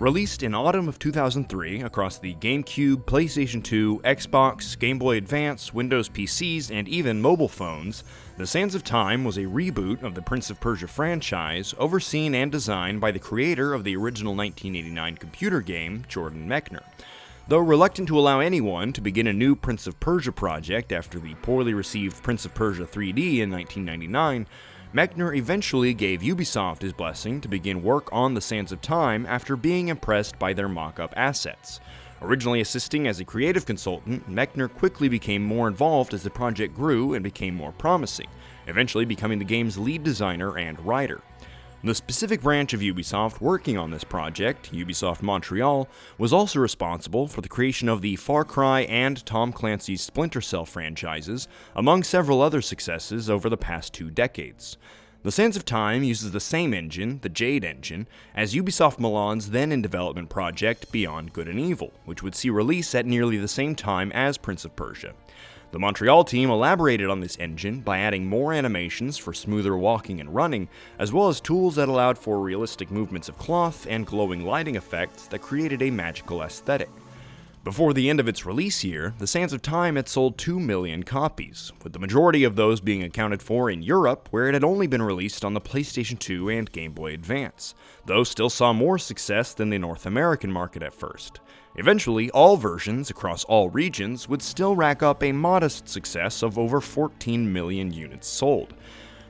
Released in autumn of 2003 across the GameCube, PlayStation 2, Xbox, Game Boy Advance, Windows PCs, and even mobile phones, The Sands of Time was a reboot of the Prince of Persia franchise, overseen and designed by the creator of the original 1989 computer game, Jordan Mechner. Though reluctant to allow anyone to begin a new Prince of Persia project after the poorly received Prince of Persia 3D in 1999, Mechner eventually gave Ubisoft his blessing to begin work on The Sands of Time after being impressed by their mock-up assets. Originally assisting as a creative consultant, Mechner quickly became more involved as the project grew and became more promising, eventually becoming the game's lead designer and writer. The specific branch of Ubisoft working on this project, Ubisoft Montreal, was also responsible for the creation of the Far Cry and Tom Clancy's Splinter Cell franchises, among several other successes over the past 2 decades. The Sands of Time uses the same engine, the Jade engine, as Ubisoft Milan's then-in-development project Beyond Good and Evil, which would see release at nearly the same time as Prince of Persia. The Montreal team elaborated on this engine by adding more animations for smoother walking and running, as well as tools that allowed for realistic movements of cloth and glowing lighting effects that created a magical aesthetic. Before the end of its release year, The Sands of Time had sold 2 million copies, with the majority of those being accounted for in Europe, where it had only been released on the PlayStation 2 and Game Boy Advance, though still saw more success than the North American market at first. Eventually, all versions across all regions would still rack up a modest success of over 14 million units sold.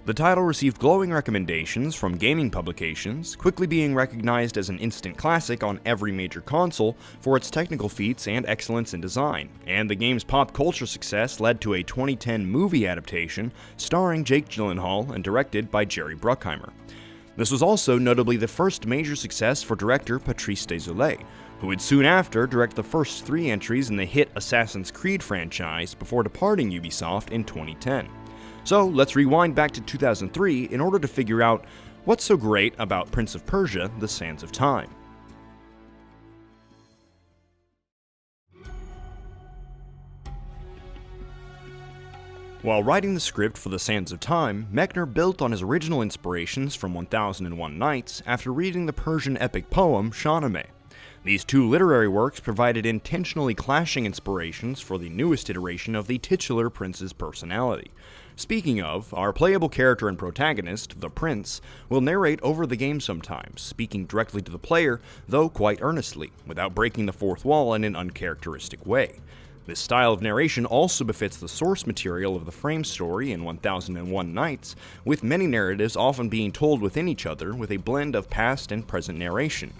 The title received glowing recommendations from gaming publications, quickly being recognized as an instant classic on every major console for its technical feats and excellence in design, and the game's pop culture success led to a 2010 movie adaptation starring Jake Gyllenhaal and directed by Jerry Bruckheimer. This was also notably the first major success for director Patrice Désilets, who would soon after direct the first 3 entries in the hit Assassin's Creed franchise before departing Ubisoft in 2010. So let's rewind back to 2003 in order to figure out what's so great about Prince of Persia: The Sands of Time. While writing the script for The Sands of Time, Mechner built on his original inspirations from 1001 Nights after reading the Persian epic poem Shahnameh. These 2 literary works provided intentionally clashing inspirations for the newest iteration of the titular prince's personality. Speaking of, our playable character and protagonist, the prince, will narrate over the game sometimes, speaking directly to the player, though quite earnestly, without breaking the fourth wall in an uncharacteristic way. This style of narration also befits the source material of the frame story in 1001 Nights, with many narratives often being told within each other with a blend of past and present narration.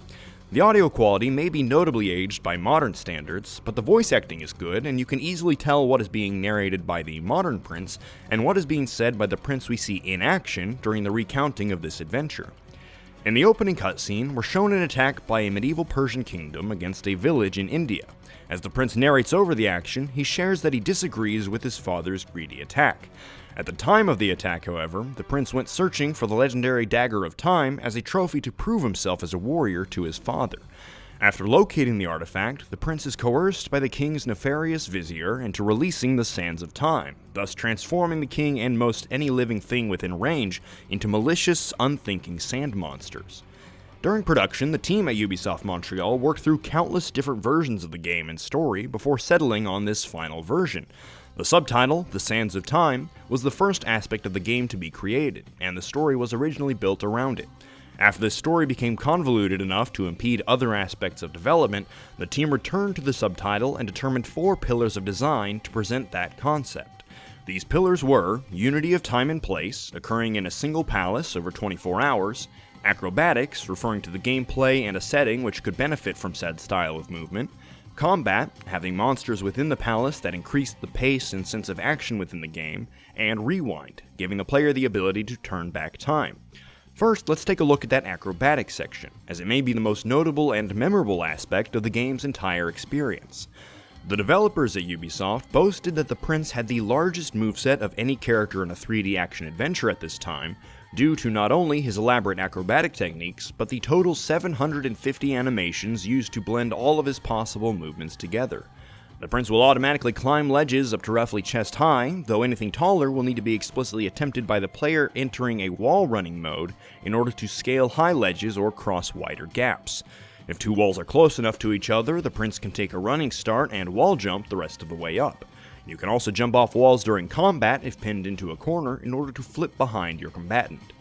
The audio quality may be notably aged by modern standards, but the voice acting is good, and you can easily tell what is being narrated by the modern prince and what is being said by the prince we see in action during the recounting of this adventure. In the opening cutscene, we're shown an attack by a medieval Persian kingdom against a village in India. As the prince narrates over the action, he shares that he disagrees with his father's greedy attack. At the time of the attack, however, the prince went searching for the legendary Dagger of Time as a trophy to prove himself as a warrior to his father. After locating the artifact, the prince is coerced by the king's nefarious vizier into releasing the Sands of Time, thus transforming the king and most any living thing within range into malicious, unthinking sand monsters. During production, the team at Ubisoft Montreal worked through countless different versions of the game and story before settling on this final version. The subtitle, The Sands of Time, was the first aspect of the game to be created, and the story was originally built around it. After this story became convoluted enough to impede other aspects of development, the team returned to the subtitle and determined 4 pillars of design to present that concept. These pillars were unity of time and place, occurring in a single palace over 24 hours, acrobatics, referring to the gameplay and a setting which could benefit from said style of movement, combat, having monsters within the palace that increased the pace and sense of action within the game, and rewind, giving the player the ability to turn back time. First, let's take a look at that acrobatics section, as it may be the most notable and memorable aspect of the game's entire experience. The developers at Ubisoft boasted that the prince had the largest moveset of any character in a 3D action adventure at this time, due to not only his elaborate acrobatic techniques, but the total 750 animations used to blend all of his possible movements together. The prince will automatically climb ledges up to roughly chest high, though anything taller will need to be explicitly attempted by the player entering a wall running mode in order to scale high ledges or cross wider gaps. If two walls are close enough to each other, the prince can take a running start and wall jump the rest of the way up. You can also jump off walls during combat if pinned into a corner in order to flip behind your combatant.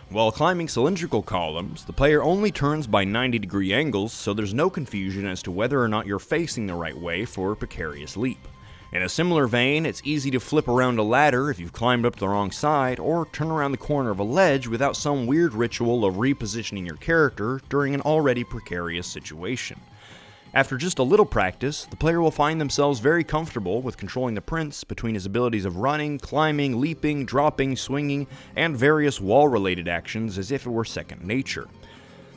While climbing cylindrical columns, the player only turns by 90-degree angles, so there's no confusion as to whether or not you're facing the right way for a precarious leap. In a similar vein, it's easy to flip around a ladder if you've climbed up the wrong side, or turn around the corner of a ledge without some weird ritual of repositioning your character during an already precarious situation. After just a little practice, the player will find themselves very comfortable with controlling the prince between his abilities of running, climbing, leaping, dropping, swinging, and various wall-related actions as if it were second nature.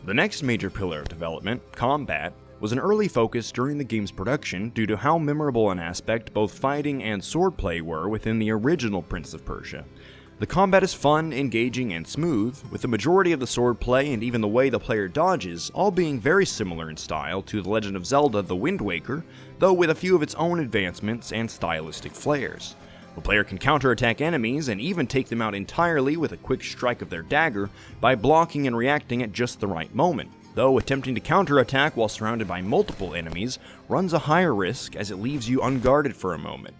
The next major pillar of development, combat, was an early focus during the game's production due to how memorable an aspect both fighting and swordplay were within the original Prince of Persia. The combat is fun, engaging, and smooth, with the majority of the swordplay and even the way the player dodges all being very similar in style to The Legend of Zelda: The Wind Waker, though with a few of its own advancements and stylistic flares. The player can counterattack enemies and even take them out entirely with a quick strike of their dagger by blocking and reacting at just the right moment, though attempting to counterattack while surrounded by multiple enemies runs a higher risk as it leaves you unguarded for a moment.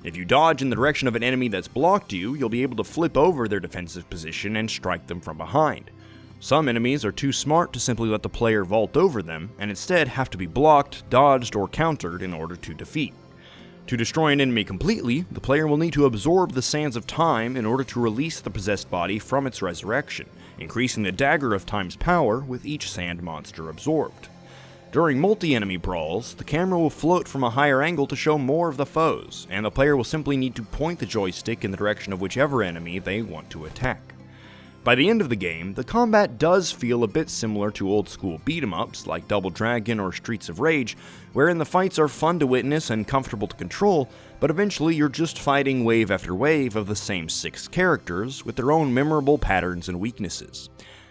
If you dodge in the direction of an enemy that's blocked you, you'll be able to flip over their defensive position and strike them from behind. Some enemies are too smart to simply let the player vault over them, and instead have to be blocked, dodged, or countered in order to defeat. To destroy an enemy completely, the player will need to absorb the Sands of Time in order to release the possessed body from its resurrection, increasing the Dagger of Time's power with each sand monster absorbed. During multi-enemy brawls, the camera will float from a higher angle to show more of the foes, and the player will simply need to point the joystick in the direction of whichever enemy they want to attack. By the end of the game, the combat does feel a bit similar to old-school beat-em-ups like Double Dragon or Streets of Rage, wherein the fights are fun to witness and comfortable to control, but eventually you're just fighting wave after wave of the same 6 characters with their own memorable patterns and weaknesses.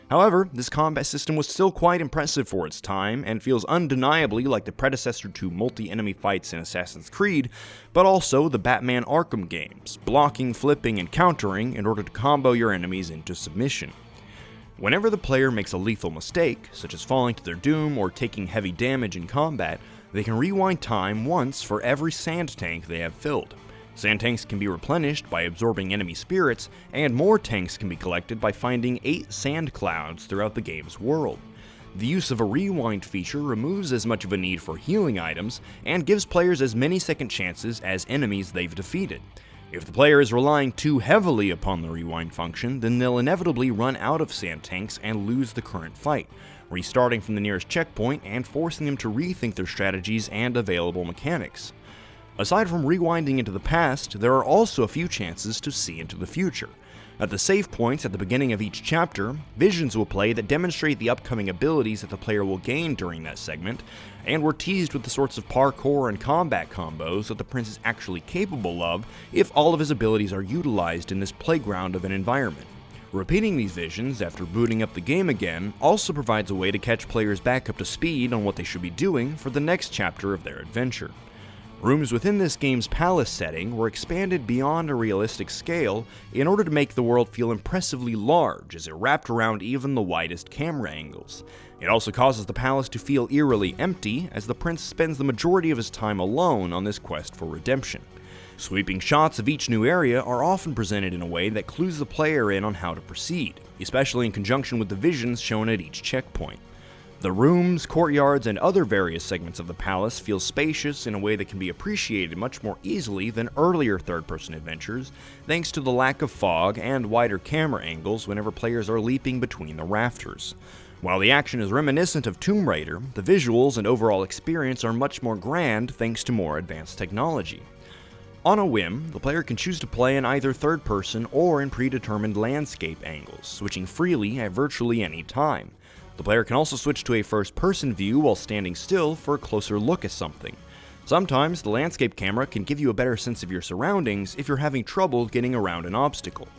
However, this combat system was still quite impressive for its time, and feels undeniably like the predecessor to multi-enemy fights in Assassin's Creed, but also the Batman Arkham games, blocking, flipping, and countering in order to combo your enemies into submission. Whenever the player makes a lethal mistake, such as falling to their doom or taking heavy damage in combat, they can rewind time once for every sand tank they have filled. Sand tanks can be replenished by absorbing enemy spirits, and more tanks can be collected by finding 8 sand clouds throughout the game's world. The use of a rewind feature removes as much of a need for healing items, and gives players as many second chances as enemies they've defeated. If the player is relying too heavily upon the rewind function, then they'll inevitably run out of sand tanks and lose the current fight, restarting from the nearest checkpoint and forcing them to rethink their strategies and available mechanics. Aside from rewinding into the past, there are also a few chances to see into the future. At the save points at the beginning of each chapter, visions will play that demonstrate the upcoming abilities that the player will gain during that segment, and we're teased with the sorts of parkour and combat combos that the prince is actually capable of if all of his abilities are utilized in this playground of an environment. Repeating these visions after booting up the game again also provides a way to catch players back up to speed on what they should be doing for the next chapter of their adventure. Rooms within this game's palace setting were expanded beyond a realistic scale in order to make the world feel impressively large as it wrapped around even the widest camera angles. It also causes the palace to feel eerily empty as the prince spends the majority of his time alone on this quest for redemption. Sweeping shots of each new area are often presented in a way that clues the player in on how to proceed, especially in conjunction with the visions shown at each checkpoint. The rooms, courtyards, and other various segments of the palace feel spacious in a way that can be appreciated much more easily than earlier third-person adventures, thanks to the lack of fog and wider camera angles whenever players are leaping between the rafters. While the action is reminiscent of Tomb Raider, the visuals and overall experience are much more grand thanks to more advanced technology. On a whim, the player can choose to play in either third-person or in predetermined landscape angles, switching freely at virtually any time. The player can also switch to a first-person view while standing still for a closer look at something. Sometimes the landscape camera can give you a better sense of your surroundings if you're having trouble getting around an obstacle.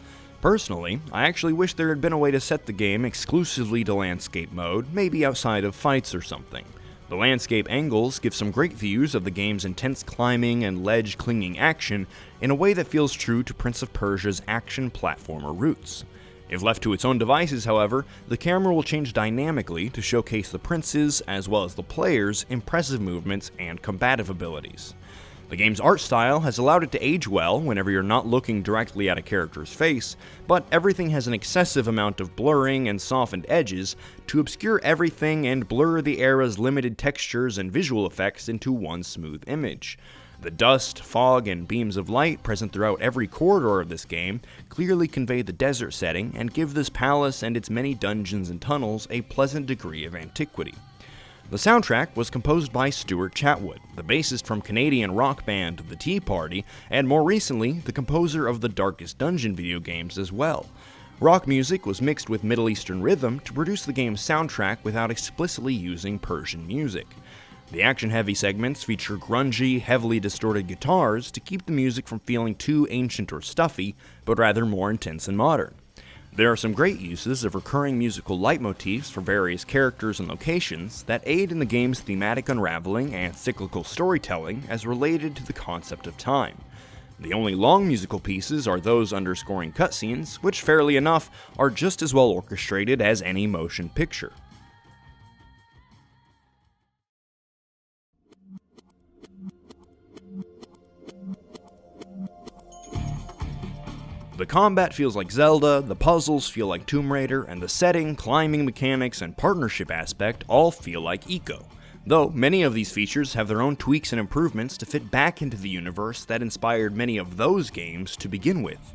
Personally, I actually wish there had been a way to set the game exclusively to landscape mode, maybe outside of fights or something. The landscape angles give some great views of the game's intense climbing and ledge-clinging action in a way that feels true to Prince of Persia's action platformer roots. If left to its own devices, however, the camera will change dynamically to showcase the prince's, as well as the player's, impressive movements and combative abilities. The game's art style has allowed it to age well whenever you're not looking directly at a character's face, but everything has an excessive amount of blurring and softened edges to obscure everything and blur the era's limited textures and visual effects into one smooth image. The dust, fog, and beams of light present throughout every corridor of this game clearly convey the desert setting and give this palace and its many dungeons and tunnels a pleasant degree of antiquity. The soundtrack was composed by Stuart Chatwood, the bassist from Canadian rock band The Tea Party, and more recently, the composer of the Darkest Dungeon video games as well. Rock music was mixed with Middle Eastern rhythm to produce the game's soundtrack without explicitly using Persian music. The action-heavy segments feature grungy, heavily distorted guitars to keep the music from feeling too ancient or stuffy, but rather more intense and modern. There are some great uses of recurring musical leitmotifs for various characters and locations that aid in the game's thematic unraveling and cyclical storytelling as related to the concept of time. The only long musical pieces are those underscoring cutscenes, which, fairly enough, are just as well orchestrated as any motion picture. The combat feels like Zelda, the puzzles feel like Tomb Raider, and the setting, climbing mechanics, and partnership aspect all feel like Ico. Though many of these features have their own tweaks and improvements to fit back into the universe that inspired many of those games to begin with.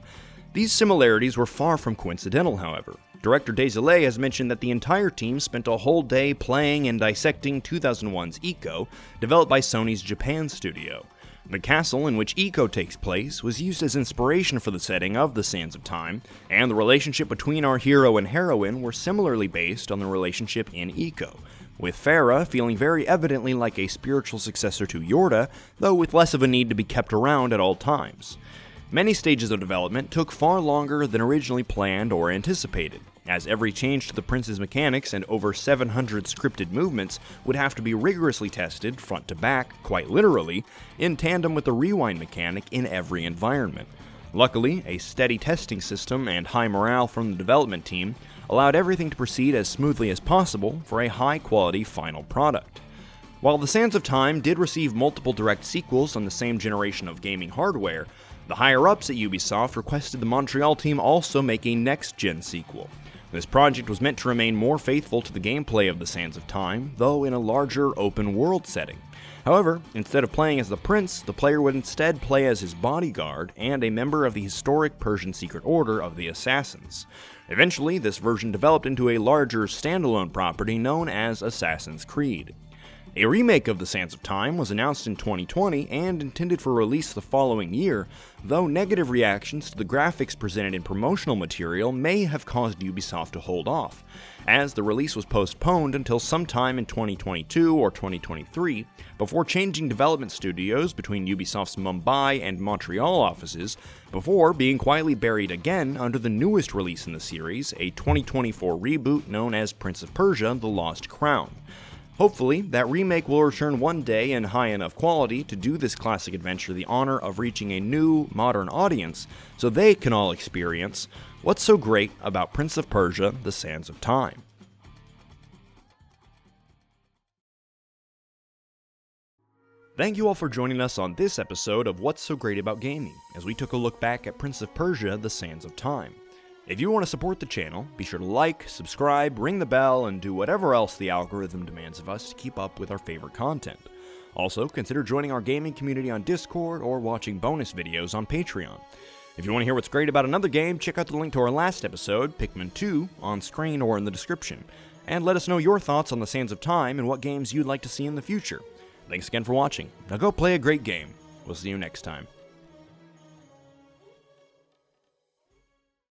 These similarities were far from coincidental, however. Director Desilets has mentioned that the entire team spent a whole day playing and dissecting 2001's Ico, developed by Sony's Japan studio. The castle in which Ico takes place was used as inspiration for the setting of The Sands of Time, and the relationship between our hero and heroine were similarly based on the relationship in Ico, with Farah feeling very evidently like a spiritual successor to Yorda, though with less of a need to be kept around at all times. Many stages of development took far longer than originally planned or anticipated, as every change to the prince's mechanics and over 700 scripted movements would have to be rigorously tested front to back, quite literally, in tandem with the rewind mechanic in every environment. Luckily, a steady testing system and high morale from the development team allowed everything to proceed as smoothly as possible for a high-quality final product. While The Sands of Time did receive multiple direct sequels on the same generation of gaming hardware, the higher-ups at Ubisoft requested the Montreal team also make a next-gen sequel. This project was meant to remain more faithful to the gameplay of The Sands of Time, though in a larger open-world setting. However, instead of playing as the prince, the player would instead play as his bodyguard and a member of the historic Persian secret order of the Assassins. Eventually, this version developed into a larger standalone property known as Assassin's Creed. A remake of The Sands of Time was announced in 2020 and intended for release the following year, though negative reactions to the graphics presented in promotional material may have caused Ubisoft to hold off, as the release was postponed until sometime in 2022 or 2023, before changing development studios between Ubisoft's Mumbai and Montreal offices, before being quietly buried again under the newest release in the series, a 2024 reboot known as Prince of Persia: The Lost Crown. Hopefully, that remake will return one day in high enough quality to do this classic adventure the honor of reaching a new, modern audience, so they can all experience what's so great about Prince of Persia: The Sands of Time. Thank you all for joining us on this episode of What's So Great About Gaming, as we took a look back at Prince of Persia: The Sands of Time. If you want to support the channel, be sure to like, subscribe, ring the bell, and do whatever else the algorithm demands of us to keep up with our favorite content. Also, consider joining our gaming community on Discord or watching bonus videos on Patreon. If you want to hear what's great about another game, check out the link to our last episode, Pikmin 2, on screen or in the description. And let us know your thoughts on The Sands of Time and what games you'd like to see in the future. Thanks again for watching. Now go play a great game. We'll see you next time.